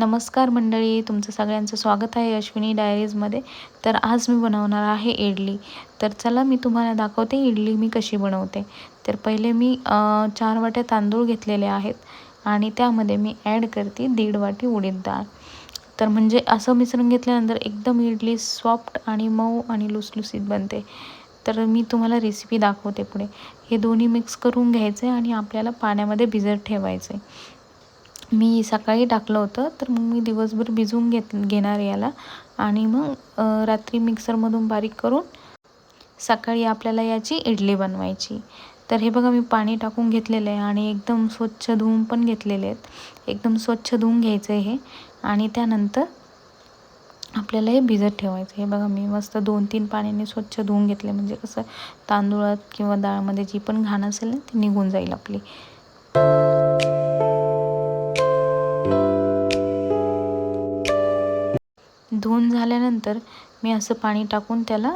नमस्कार मंडळी, तुमचं सगळ्यांचं स्वागत आहे अश्विनी डायरीजमध्ये. तर आज मी बनवणार आहे इडली. तर चला मी तुम्हाला दाखवते इडली मी कशी बनवते. तर पहिले मी 4 वाट्या तांदूळ घेतलेले आहेत आणि त्यामध्ये मी ॲड करते 1.5 वाटी उडीद डाळ. तर म्हणजे असं मिश्रण घेतल्यानंतर एकदम इडली सॉफ्ट आणि मऊ आणि लुसलुसीत बनते. तर मी तुम्हाला रेसिपी दाखवते पुढे. हे दोन्ही मिक्स करून घ्यायचे आणि आपल्याला पाण्यामध्ये भिजत ठेवायचे. मी सकाळी टाकलं होतं, तर मग मी दिवसभर भिजवून घेणार याला आणि मग रात्री मिक्सरमधून बारीक करून सकाळी आपल्याला याची इडली बनवायची. तर हे बघा मी पाणी टाकून घेतलेलं आहे आणि एकदम स्वच्छ धुवून पण घेतलेले आहेत. एकदम स्वच्छ धुवून घ्यायचं आहे हे आणि त्यानंतर आपल्याला हे भिजत ठेवायचं. हे बघा मी मस्त 2-3 पाण्याने स्वच्छ धुवून घेतले, म्हणजे कसं तांदूळात किंवा डाळमध्ये जी पण घाण असेल ना ती निघून जाईल आपली. धुवून झाल्यानंतर मी असं पाणी टाकून त्याला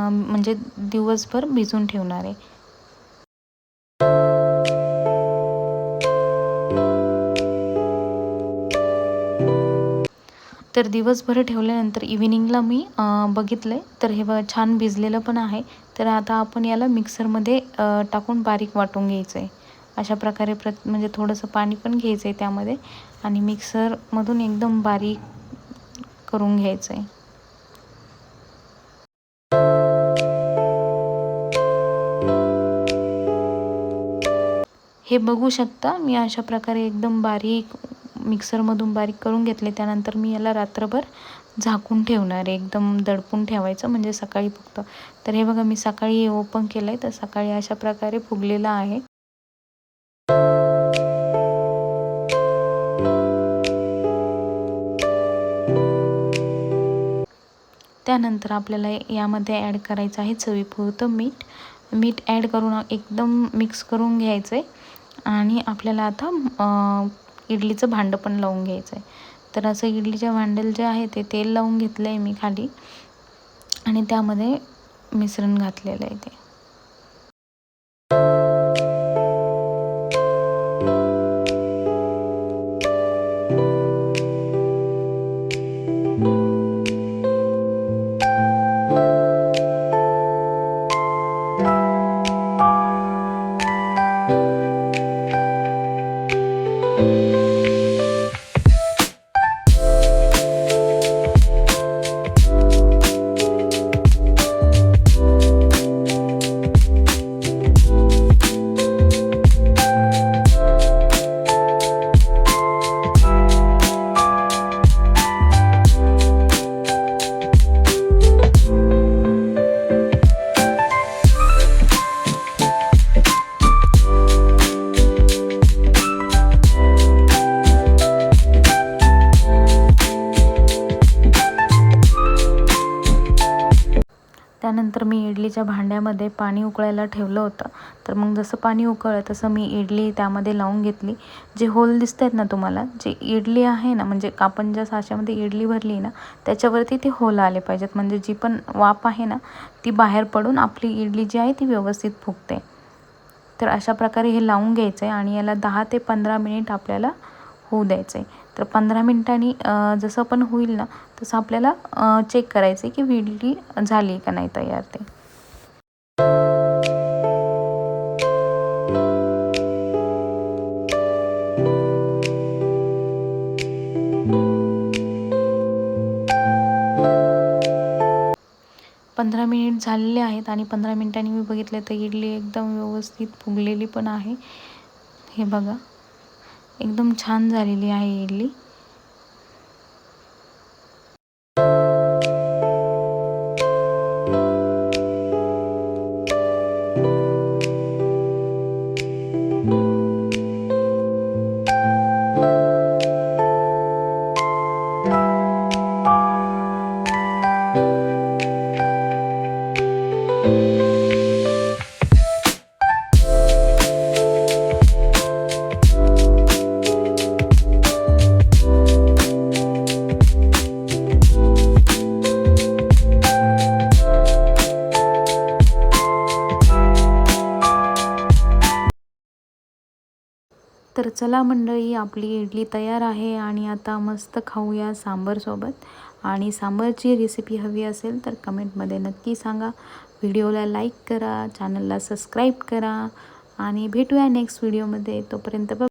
म्हणजे दिवसभर भिजून ठेवणार आहे. तर दिवसभर ठेवल्यानंतर इव्हिनिंगला मी बघितलं तर हे बघा छान भिजलेलं पण आहे. तर आता आपण याला मिक्सरमध्ये टाकून बारीक वाटून घ्यायचं आहे. अशा प्रकारे म्हणजे थोडंसं पाणी पण घ्यायचं आहे त्यामध्ये आणि मिक्सरमधून एकदम बारीक करून घ्यायचं आहे. हे बघू शकता मी अशा प्रकारे एकदम बारीक मिक्सरमधून बारीक करून घेतले. त्यानंतर मी याला रात्रभर झाकून ठेवणार आहे, एकदम दडपून ठेवायचं म्हणजे सकाळी फुगतं. तर हे बघा मी सकाळी ओपन केलं आहे, तर सकाळी अशा प्रकारे फुगलेलं आहे. त्यानंतर आपल्याला यामध्ये ॲड करायचं आहे चवीपुरतं मीठ ॲड करून एकदम मिक्स करून घ्यायचं आहे आणि आपल्याला आता इडलीचं भांडं पण लावून घ्यायचं आहे. तर असं इडलीच्या भांड्याला जे आहे ते तेल लावून घेतलं आहे मी खाली आणि त्यामध्ये मिश्रण घातलेलं आहे ते. त्यानंतर मी इडलीच्या भांड्यामध्ये पाणी उकळायला ठेवलं होतं. तर मग जसं पाणी उकळलं तसं मी इडली त्यामध्ये लावून घेतली. जे होल दिसत आहेत ना तुम्हाला, जे इडली आहे ना, म्हणजे आपण ज्या साच्यामध्ये इडली भरली ना त्याच्यावरती ते होल आले पाहिजेत, म्हणजे जी पण वाफ आहे ना ती बाहेर पडून आपली इडली जी आहे ती व्यवस्थित फुगते. तर अशा प्रकारे हे लावून घ्यायचं आहे आणि याला 10 ते 15 मिनिट आपल्याला होऊ द्यायचं आहे. तर 15 मिनिटांनी जसं पण होईल ना तसं आपल्याला चेक करायचं आहे की इडली झाली का नाही तयार ते. पंधरा मिनिट झालेले आहेत आणि 15 मिनिटांनी मी बघितलं तर इडली एकदम व्यवस्थित फुगलेली पण आहे. हे बघा एकदम छान झालेली आहे इडली. चला मंडळी, आपली इडली तयार आहे आणि आता मस्त खाऊया सांबारसोबत. आणि सांबारची रेसिपी हवी असेल तर कमेंटमध्ये नक्की सांगा. व्हिडिओला लाईक करा, चॅनलला सबस्क्राईब करा आणि भेटूया नेक्स्ट व्हिडिओमध्ये. तोपर्यंत